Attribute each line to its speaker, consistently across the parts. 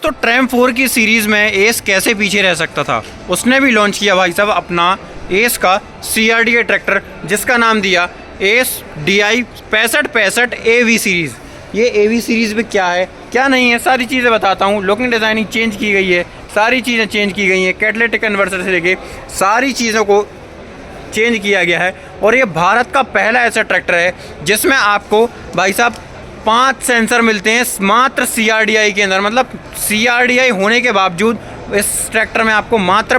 Speaker 1: तो ट्रैम 4 की सीरीज़ में एस कैसे पीछे रह सकता था। उसने भी लॉन्च किया भाई साहब अपना एस का CRDA ट्रैक्टर, जिसका नाम दिया एस DI 6565 AV सीरीज़। ये AV सीरीज़ में क्या है क्या नहीं है सारी चीज़ें बताता हूँ। लुकिंग डिज़ाइनिंग चेंज की गई है, सारी चीज़ें चेंज की गई हैं, कैटलिटिक कन्वर्टर से लेके सारी चीज़ों को चेंज किया गया है। और ये भारत का पहला ऐसा ट्रैक्टर है जिसमें आपको भाई साहब 5 सेंसर मिलते हैं मात्र CRDI के अंदर। मतलब CRDI होने के बावजूद इस ट्रैक्टर में आपको मात्र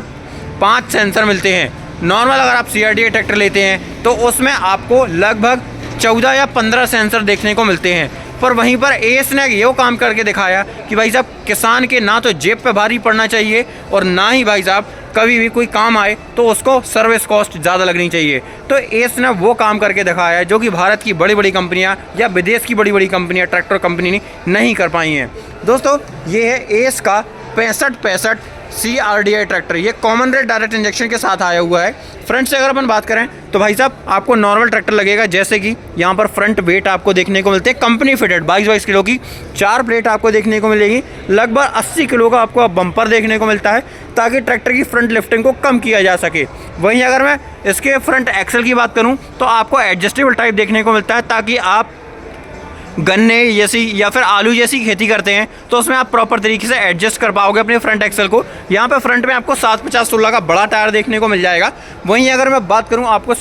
Speaker 1: 5 सेंसर मिलते हैं। नॉर्मल अगर आप CRDI ट्रैक्टर लेते हैं तो उसमें आपको लगभग 14 या 15 सेंसर देखने को मिलते हैं। पर वहीं पर एस ने ये काम करके दिखाया कि भाई साहब किसान के ना तो जेब पे भारी पड़ना चाहिए और ना ही भाई साहब कभी भी कोई काम आए तो उसको सर्विस कॉस्ट ज़्यादा लगनी चाहिए। तो एस ने वो काम करके दिखाया है जो कि भारत की बड़ी बड़ी कंपनियां या विदेश की बड़ी बड़ी कंपनियां ट्रैक्टर कंपनी नहीं कर पाई हैं। दोस्तों ये है एस का 6565 CRDI ट्रैक्टर। ये कॉमन रेट डायरेक्ट इंजेक्शन के साथ आया हुआ है। फ्रंट से अगर अपन बात करें तो भाई साहब आपको नॉर्मल ट्रैक्टर लगेगा, जैसे कि यहाँ पर फ्रंट वेट आपको देखने को मिलते हैं कंपनी फिटेड 22 किलो की 4 प्लेट आपको देखने को मिलेगी। लगभग 80 किलो का आपको बम्पर देखने को मिलता है ताकि ट्रैक्टर की फ्रंट लिफ्टिंग को कम किया जा सके। वहीं अगर मैं इसके फ्रंट एक्सल की बात करूँ तो आपको एडजस्टेबल टाइप देखने को मिलता है ताकि आप गन्ने जैसी या फिर आलू जैसी खेती करते हैं तो उसमें आप प्रॉपर तरीके से एडजस्ट कर पाओगे अपने फ्रंट एक्सल को। यहाँ पे फ्रंट में आपको 750/16 का बड़ा टायर देखने को मिल जाएगा। वहीं अगर मैं बात करूँ आपको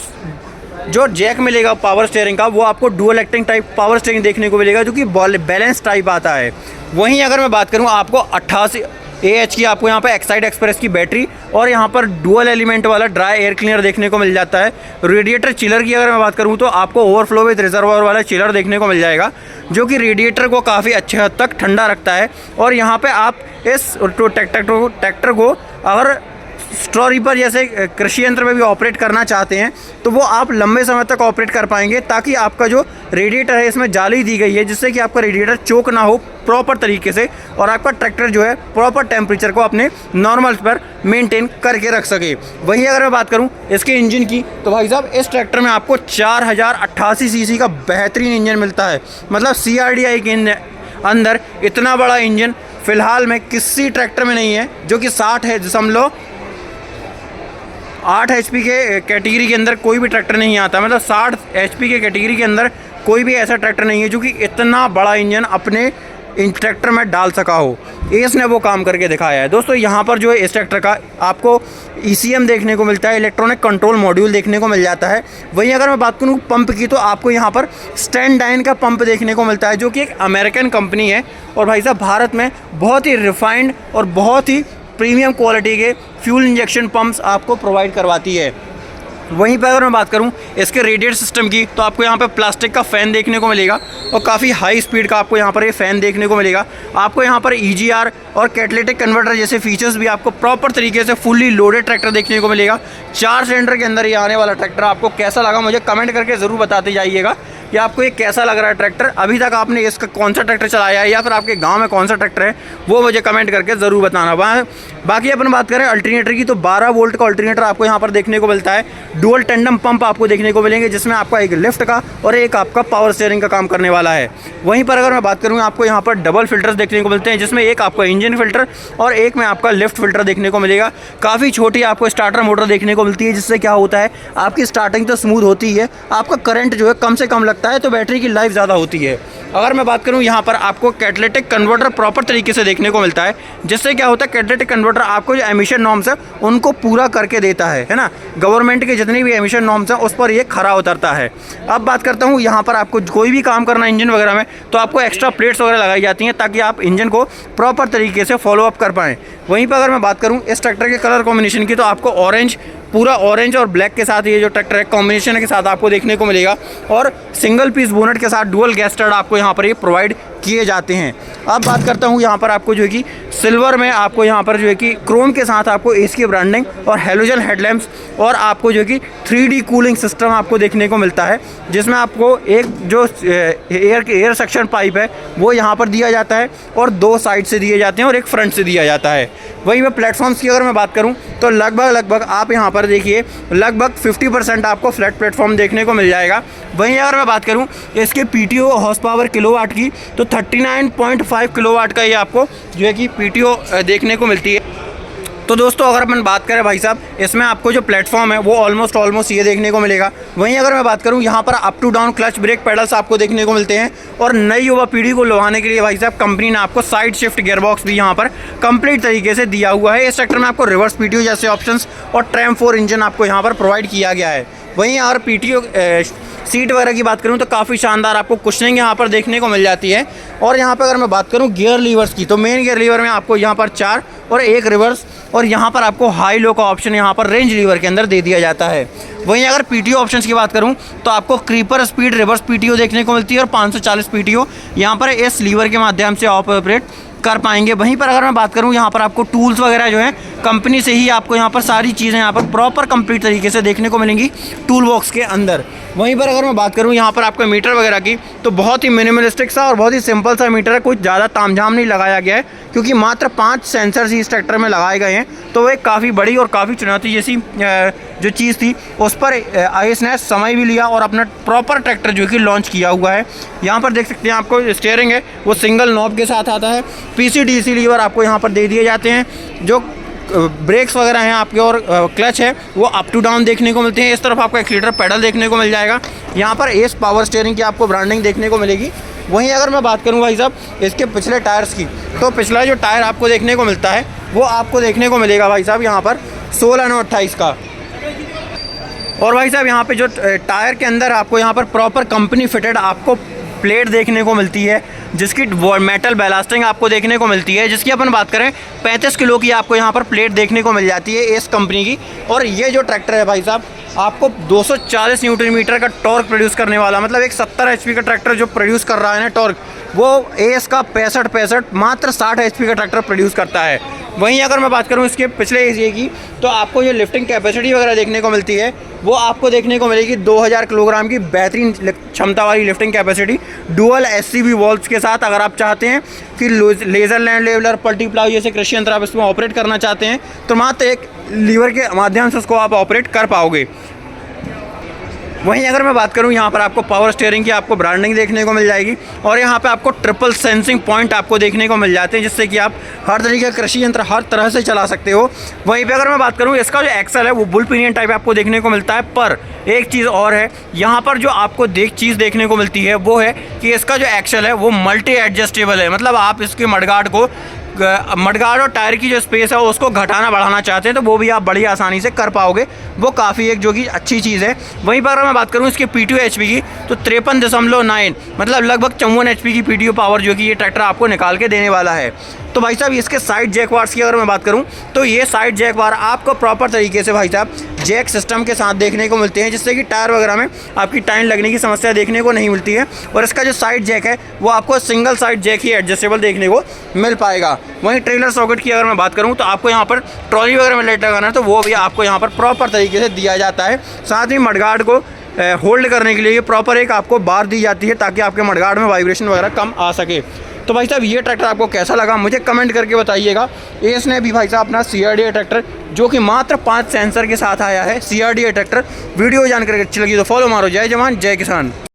Speaker 1: जो जैक मिलेगा पावर स्टीयरिंग का, वो आपको dual acting type power steering देखने को मिलेगा जो कि बैलेंस टाइप आता है। वहीं अगर मैं बात करूँ आपको 88 AH की आपको यहाँ पर एक्साइड एक्सप्रेस की बैटरी और यहाँ पर डुअल एलिमेंट वाला ड्राई एयर क्लीनर देखने को मिल जाता है। रेडिएटर चिलर की अगर मैं बात करूँ तो आपको ओवरफ्लो विद रिजर्वायर वाला चिलर देखने को मिल जाएगा जो कि रेडिएटर को काफ़ी अच्छे हद तक ठंडा रखता है। और यहाँ पे आप इस ट्रैक्टर को अगर स्ट्रॉ रीपर जैसे कृषि यंत्र में भी ऑपरेट करना चाहते हैं तो वो आप लंबे समय तक ऑपरेट कर पाएंगे, ताकि आपका जो रेडिएटर है इसमें जाली दी गई है जिससे कि आपका रेडिएटर चोक ना हो प्रॉपर तरीके से और आपका ट्रैक्टर जो है प्रॉपर टेम्परेचर को अपने नॉर्मल पर मेंटेन करके रख सके। वहीं अगर मैं बात करूं इसके इंजन की तो भाई साहब इस ट्रैक्टर में आपको 4088 CC का बेहतरीन इंजन मिलता है। मतलब CRDI के अंदर इतना बड़ा इंजन फिलहाल में किसी ट्रैक्टर में नहीं है, जो कि 60 HP के कैटेगरी के अंदर कोई भी ट्रैक्टर नहीं आता। मतलब 60 HP के कैटेगरी के अंदर कोई भी ऐसा ट्रैक्टर नहीं है जो कि इतना बड़ा इंजन अपने इन ट्रैक्टर में डाल सका हो। एस ने वो काम करके दिखाया है। दोस्तों यहाँ पर जो है इस ट्रैक्टर का आपको ECM देखने को मिलता है, इलेक्ट्रॉनिक कंट्रोल मॉड्यूल देखने को मिल जाता है। वहीं अगर मैं बात करूँ पंप की तो आपको यहाँ पर स्टैंडाइन का पंप देखने को मिलता है जो कि एक अमेरिकन कंपनी है और भाई साहब भारत में बहुत ही रिफाइंड और बहुत ही प्रीमियम क्वालिटी के फ्यूल इंजेक्शन पंप्स आपको प्रोवाइड करवाती है। वहीं पर अगर मैं बात करूं इसके रेडिएटर सिस्टम की तो आपको यहाँ पर प्लास्टिक का फ़ैन देखने को मिलेगा और काफ़ी हाई स्पीड का आपको यहाँ पर ये फ़ैन देखने को मिलेगा। आपको यहाँ पर EGR और कैटलिटिक कन्वर्टर जैसे फीचर्स भी आपको प्रॉपर तरीके से फुल्ली लोडेड ट्रैक्टर देखने को मिलेगा। 4 सिलेंडर के अंदर ये आने वाला ट्रैक्टर आपको कैसा लगा मुझे कमेंट करके ज़रूर बताते जाइएगा कि आपको ये कैसा लग रहा है ट्रैक्टर। अभी तक आपने इसका कौन सा ट्रैक्टर चलाया है या फिर आपके गांव में कौन सा ट्रैक्टर है वो मुझे कमेंट करके ज़रूर बताना। बाकी अपन बात करें अल्टरनेटर की तो 12 वोल्ट का अल्टरनेटर आपको यहाँ पर देखने को मिलता है। डुअल टेंडम पंप आपको देखने को मिलेंगे जिसमें आपका एक लिफ्ट का और एक आपका पावर स्टीयरिंग का काम करने वाला है। वहीं पर अगर मैं बात करूँ आपको यहाँ पर डबल फिल्टर्स देखने को मिलते हैं जिसमें एक आपका इंजन फिल्टर और एक में आपका लिफ्ट फिल्टर देखने को मिलेगा। काफ़ी छोटी आपको स्टार्टर मोटर देखने को मिलती है जिससे क्या होता है आपकी स्टार्टिंग तो स्मूथ होती है, आपका करंट जो है कम से कम लगता है तो बैटरी की लाइफ ज़्यादा होती है। अगर मैं बात करूं यहाँ पर आपको कैटलिटिक कन्वर्टर प्रॉपर तरीके से देखने को मिलता है जिससे क्या होता है कैटलिटिक कन्वर्टर आपको जो एमिशन नॉर्म्स है उनको पूरा करके देता है ना। गवर्नमेंट के जितनी भी एमिशन नॉर्म्स हैं उस पर ये खरा उतरता है। अब बात करता हूँ यहाँ पर आपको कोई भी काम करना इंजन वगैरह में तो आपको एक्स्ट्रा प्लेट्स वगैरह लगाई जाती हैं ताकि आप इंजन को प्रॉपर तरीके से फॉलो अप कर पाएँ। वहीं पर अगर मैं बात करूँ इस ट्रैक्टर के कलर कॉम्बिनेशन की तो आपको पूरा ऑरेंज और ब्लैक के साथ ये जो ट्रैक्टर है कॉम्बिनेशन के साथ आपको देखने को मिलेगा और सिंगल पीस बोनट के साथ डुअल गैस स्टर्ड आपको यहाँ पर ये प्रोवाइड किए जाते हैं। अब बात करता हूँ यहाँ पर आपको जो है कि सिल्वर में आपको यहाँ पर जो है कि क्रोम के साथ आपको एस की ब्रांडिंग और हेलोजन हेडलैम्प्स और आपको जो है कि 3D कूलिंग सिस्टम आपको देखने को मिलता है जिसमें आपको एक जो एयर सक्शन पाइप है वो यहाँ पर दिया जाता है और 2 साइड से दिए जाते हैं और एक फ्रंट से दिया जाता है। वहीं मैं प्लेटफॉर्म्स की अगर मैं बात करूँ तो लगभग आप यहाँ पर पर देखिए लगभग 50% आपको फ्लैट प्लेटफॉर्म देखने को मिल जाएगा। वहीं अगर मैं बात करूं इसके पीटीओ हॉर्स पावर किलोवाट की, तो 39.5 किलोवाट का ये आपको जो है कि पीटीओ देखने को मिलती है। तो दोस्तों अगर अपन बात करें भाई साहब, इसमें आपको जो प्लेटफॉर्म है वो ऑलमोस्ट ये देखने को मिलेगा। वहीं अगर मैं बात करूं यहाँ पर up to down clutch brake pedals आपको देखने को मिलते हैं। और नई युवा पीढ़ी को लुभाने के लिए भाई साहब कंपनी ने आपको साइड शिफ्ट गियरबॉक्स भी यहाँ पर कंप्लीट तरीके से दिया हुआ है। इस सेक्टर में आपको रिवर्स पीटीओ जैसे ऑप्शंस और ट्रैम 4 इंजन आपको यहाँ पर प्रोवाइड किया गया है। वहीं अगर पीटीओ सीट वगैरह की बात करूं तो काफ़ी शानदार आपको कुशनिंग यहाँ पर देखने को मिल जाती है। और यहाँ पर अगर मैं बात करूं गियर लीवर्स की, तो मेन गियर लीवर में आपको यहाँ पर 4 और 1 रिवर्स, और यहाँ पर आपको हाई लो का ऑप्शन यहाँ पर रेंज लीवर के अंदर दे दिया जाता है। वहीं अगर पीटीओ ऑप्शंस की बात करूं तो आपको क्रीपर स्पीड रिवर्स पीटीओ देखने को मिलती है और 540 पीटीओ यहाँ पर इस लीवर के माध्यम से ऑपरेट कर पाएंगे। वहीं पर अगर मैं बात करूं यहाँ पर आपको टूल्स वगैरह जो है कंपनी से ही आपको यहाँ पर सारी चीज़ें यहाँ पर प्रॉपर कंप्लीट तरीके से देखने को मिलेंगी टूल बॉक्स के अंदर। वहीं पर अगर मैं बात करूं यहाँ पर आपको मीटर वगैरह की, तो बहुत ही मिनिमलिस्टिक सा और बहुत ही सिंपल सा मीटर है, कुछ ज़्यादा तामझाम नहीं लगाया गया है क्योंकि मात्र 5 सेंसर्स ही इस ट्रैक्टर में लगाए गए हैं। तो वो एक काफ़ी बड़ी और काफ़ी चुनौती जैसी जो चीज़ थी उस पर IAS ने समय भी लिया और अपना प्रॉपर ट्रैक्टर जो कि लॉन्च किया हुआ है। यहाँ पर देख सकते हैं आपको स्टीयरिंग है वो सिंगल नॉब के साथ आता है। PC-DC लीवर आपको यहाँ पर दे दिए जाते हैं। जो ब्रेक्स वगैरह हैं आपके और क्लच है वो अप टू डाउन देखने को मिलते हैं। इस तरफ आपको एक्सीलरेटर पेडल देखने को मिल जाएगा। यहाँ पर एस पावर स्टीयरिंग की आपको ब्रांडिंग देखने को मिलेगी। वहीं अगर मैं बात करूँ भाई साहब इसके पिछले टायर्स की, तो पिछला जो टायर आपको देखने को मिलता है वो आपको देखने को मिलेगा भाई साहब यहाँ पर 16/28 का। और भाई साहब यहाँ पे जो टायर के अंदर आपको यहाँ पर प्रॉपर कंपनी फिटेड आपको प्लेट देखने को मिलती है, जिसकी मेटल बैलास्टिंग आपको देखने को मिलती है, जिसकी अपन बात करें 35 किलो की आपको यहाँ पर प्लेट देखने को मिल जाती है इस कंपनी की। और ये जो ट्रैक्टर है भाई साहब आपको 240 न्यूटन मीटर का टॉर्क प्रोड्यूस करने वाला, मतलब एक 70 HP का ट्रैक्टर जो प्रोड्यूस कर रहा है ना टॉर्क, वो AS का 65 मात्र 60 HP का ट्रैक्टर प्रोड्यूस करता है। वहीं अगर मैं बात करूं इसके पिछले एरिए की, तो आपको जो लिफ्टिंग कैपेसिटी वगैरह देखने को मिलती है वो आपको देखने को मिलेगी 2000 किलोग्राम की बेहतरीन क्षमता वाली lifting capacity dual SCV valves के साथ। अगर आप चाहते हैं कि लेज़र लैंड लेवलर पल्टी प्लाउ जैसे कृषि यंत्र आप इसमें ऑपरेट करना चाहते हैं तो मात्र एक लीवर के माध्यम से उसको आप ऑपरेट कर पाओगे। वहीं अगर मैं बात करूं यहाँ पर आपको पावर स्टीयरिंग की आपको ब्रांडिंग देखने को मिल जाएगी और यहाँ पे आपको ट्रिपल सेंसिंग पॉइंट आपको देखने को मिल जाते हैं, जिससे कि आप हर तरीके का कृषि यंत्र हर तरह से चला सकते हो। वहीं पे अगर मैं बात करूँ इसका जो एक्सल है वो बुल पिनियन टाइप आपको देखने को मिलता है। पर एक चीज़ और है, यहाँ पर जो आपको चीज़ देखने को मिलती है वो है कि इसका जो एक्सल है वो मल्टी एडजस्टेबल है। मतलब आप इसके मडगार्ड और टायर की जो स्पेस है उसको घटाना बढ़ाना चाहते हैं तो वो भी आप बड़ी आसानी से कर पाओगे। वो काफ़ी एक जो कि अच्छी चीज़ है। वहीं पर अगर मैं बात करूँ इसके PTO HP की, तो 53.9 मतलब लगभग 54 HP की PTO पावर जो कि ये ट्रैक्टर आपको निकाल के देने वाला है। तो भाई साहब इसके साइड जैक वार्स की अगर मैं बात करूं तो ये साइड जैक वार आपको प्रॉपर तरीके से भाई साहब जैक सिस्टम के साथ देखने को मिलते हैं, जिससे कि टायर वगैरह में आपकी टाइम लगने की समस्या देखने को नहीं मिलती है। और इसका जो साइड जैक है वो आपको सिंगल साइड जैक ही एडजस्टेबल देखने को मिल पाएगा। वहीं ट्रेलर सॉकेट की अगर मैं बात करूँ तो आपको यहाँ पर ट्रॉली वगैरह में लाइट लगाना है तो वो भी आपको यहाँ पर प्रॉपर तरीके से दिया जाता है। साथ ही मडगार्ड को होल्ड करने के लिए ये प्रॉपर एक आपको बार दी जाती है ताकि आपके मडगार्ड में वाइब्रेशन वगैरह कम आ सके। तो भाई साहब ये ट्रैक्टर आपको कैसा लगा मुझे कमेंट करके बताइएगा। AS ने भी भाई साहब अपना CRDA ट्रैक्टर जो कि मात्र 5 सेंसर के साथ आया है CRDA ट्रैक्टर। वीडियो जानकर अच्छी लगी तो फॉलो मारो। जय जवान जय किसान।